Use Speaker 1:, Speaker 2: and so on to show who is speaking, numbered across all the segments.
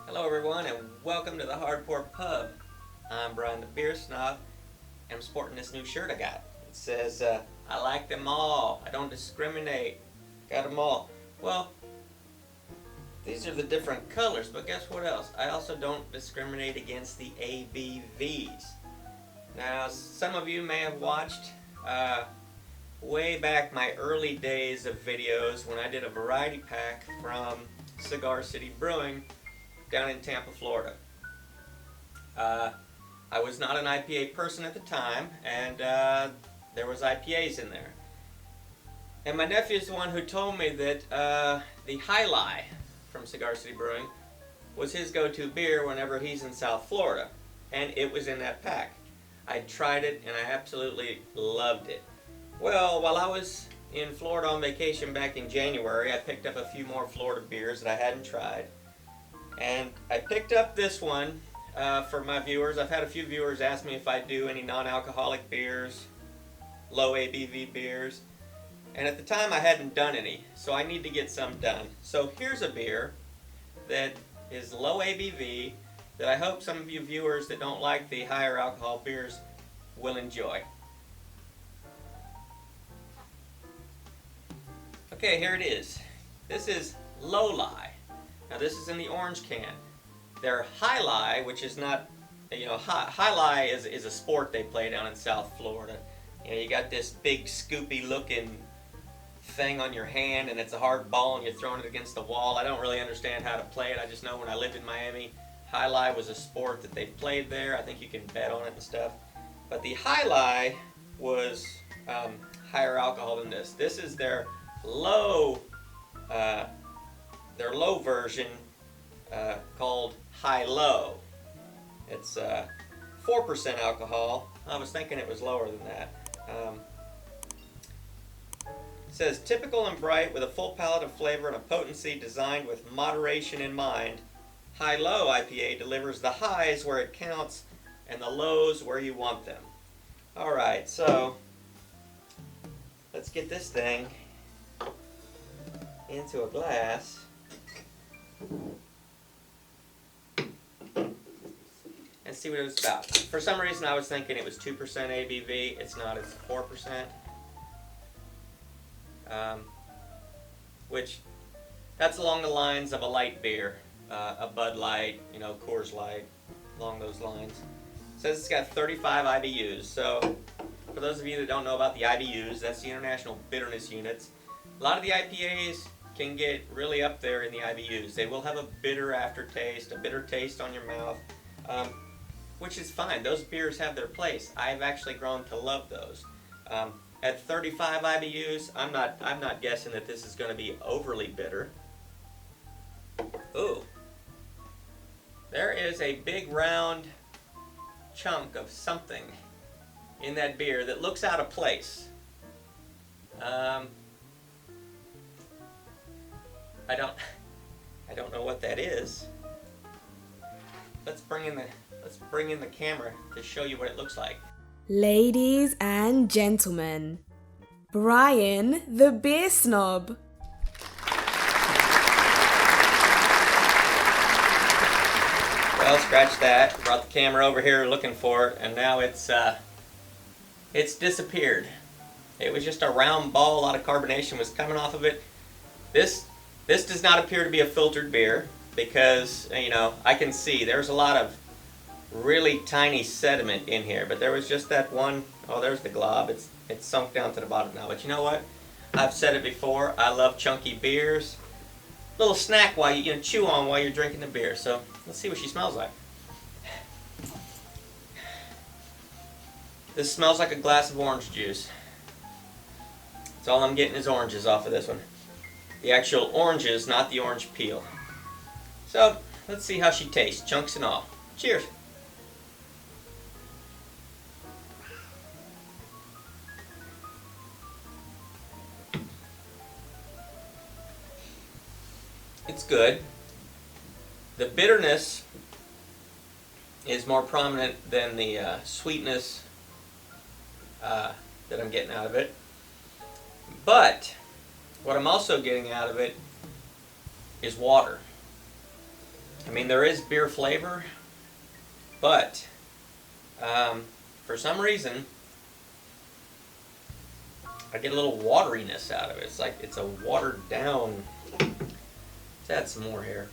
Speaker 1: Hello everyone and welcome to the Hardcore Pub. I'm Brian the Beer Snob and I'm sporting this new shirt I got. It says, I like them all. I don't discriminate. Got them all. Well, these are the different colors, but guess what else? I also don't discriminate against the ABVs. Now, some of you may have watched way back my early days of videos when I did a variety pack from Cigar Brewing down in Tampa, Florida. I was not an IPA person at the time, and there was IPAs in there. And my nephew is the one who told me that the Alai from Cigar Brewing was his go-to beer whenever he's in South Florida, and it was in that pack. I tried it, and I absolutely loved it. Well, while I was in Florida on vacation back in January, I picked up a few more Florida beers that I hadn't tried. And I picked up this one for my viewers. I've had a few viewers ask me if I do any non-alcoholic beers, low ABV beers. And at the time I hadn't done any, so I need to get some done. So here's a beer that is low ABV that I hope some of you viewers that don't like the higher alcohol beers will enjoy. Okay, here it is. This is Alai. Now this is in the orange can. Their Alai, which is not, Alai is a sport they play down in South Florida. You got this big scoopy looking thing on your hand and it's a hard ball and you're throwing it against the wall. I don't really understand how to play it. I just know when I lived in Miami, Alai was a sport that they played there. I think you can bet on it and stuff. But the Alai was higher alcohol than this. This is their low version called High-Low. It's 4% alcohol. I was thinking it was lower than that. It says, typical and bright with a full palette of flavor and a potency designed with moderation in mind, High-Low IPA delivers the highs where it counts and the lows where you want them. Alright, so let's get this thing into a glass. And see what it was about. For some reason I was thinking it was 2% ABV. It's not, it's 4%. Which, that's along the lines of a light beer. A Bud Light, Coors Light, along those lines. It says it's got 35 IBUs. So, for those of you that don't know about the IBUs, that's the International Bitterness Units. A lot of the IPAs can get really up there in the IBUs. They will have a bitter aftertaste, a bitter taste on your mouth, which is fine. Those beers have their place. I've actually grown to love those. At 35 IBUs, I'm not guessing that this is going to be overly bitter. Ooh, there is a big round chunk of something in that beer that looks out of place. I don't know what that is. Let's bring in the camera to show you what it looks like.
Speaker 2: Ladies and gentlemen, Brian the Beer Snob.
Speaker 1: Well, scratch that. Brought the camera over here looking for it, and now it's disappeared. It was just a round ball. A lot of carbonation was coming off of it. This does not appear to be a filtered beer because, I can see there's a lot of really tiny sediment in here, but there was just that one. Oh, there's the glob. It's sunk down to the bottom now. But you know what? I've said it before. I love chunky beers. Little snack while you chew on while you're drinking the beer. So let's see what she smells like. This smells like a glass of orange juice. That's all I'm getting is oranges off of this one. The actual oranges, not the orange peel. So, let's see how she tastes, chunks and all. Cheers! It's good. The bitterness is more prominent than the sweetness that I'm getting out of it. But what I'm also getting out of it is water. I mean, there is beer flavor, but for some reason, I get a little wateriness out of it. It's like it's a watered down. Let's add some more here.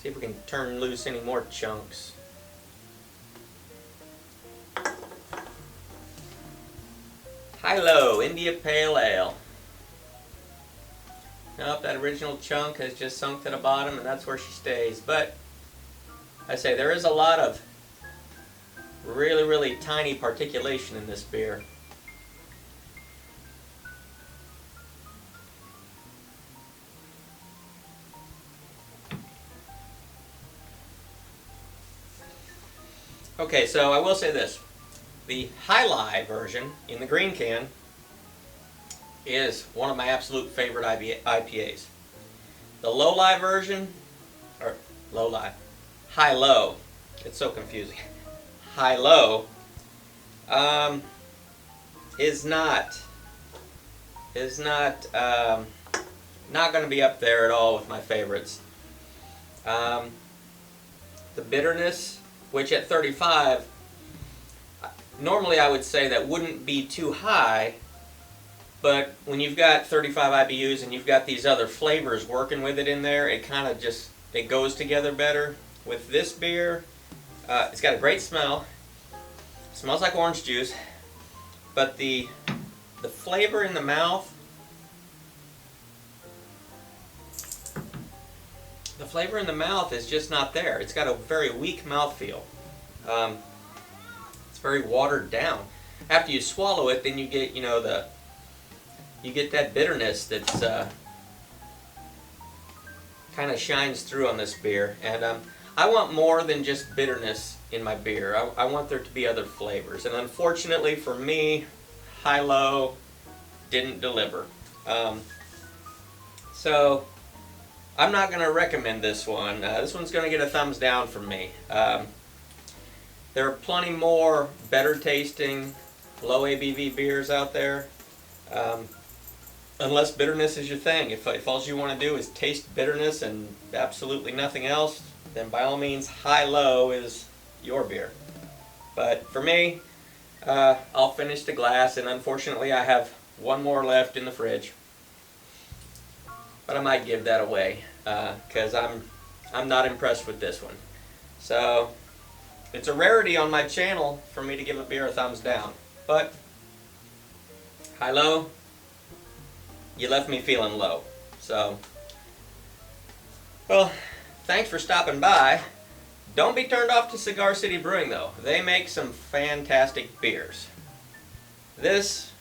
Speaker 1: See if we can turn loose any more chunks. High-low India Pale Ale. Nope, that original chunk has just sunk to the bottom, and that's where she stays. But I say there is a lot of really, really tiny particulation in this beer. Okay, so I will say this. The Alai version in the green can is one of my absolute favorite IPAs. The low-lie version, or low-lie, high-low, it's so confusing. High-low is not going to be up there at all with my favorites. The bitterness, which at 35, normally I would say that wouldn't be too high, but when you've got 35 IBUs and you've got these other flavors working with it in there, it kind of just, it goes together better. With this beer, it's got a great smell. It smells like orange juice, but the flavor in the mouth, is just not there. It's got a very weak mouthfeel. It's very watered down. After you swallow it, then you get, you get that bitterness that's kind of shines through on this beer. And I want more than just bitterness in my beer. I want there to be other flavors. And unfortunately for me, high-low didn't deliver. So I'm not going to recommend this one. This one's going to get a thumbs down from me. There are plenty more better tasting, low ABV beers out there. Unless bitterness is your thing. If all you want to do is taste bitterness and absolutely nothing else, then by all means, high-low is your beer. But for me, I'll finish the glass, and unfortunately I have one more left in the fridge. But I might give that away, because I'm not impressed with this one. So it's a rarity on my channel for me to give a beer a thumbs down. But high-low, you left me feeling low. So, well, thanks for stopping by. Don't be turned off to Cigar City Brewing, though. They make some fantastic beers. This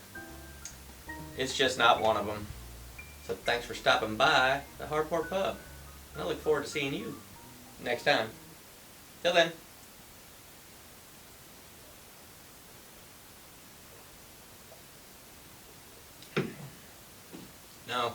Speaker 1: is just not one of them. So thanks for stopping by the Hardport Pub. And I look forward to seeing you next time. Till then. No.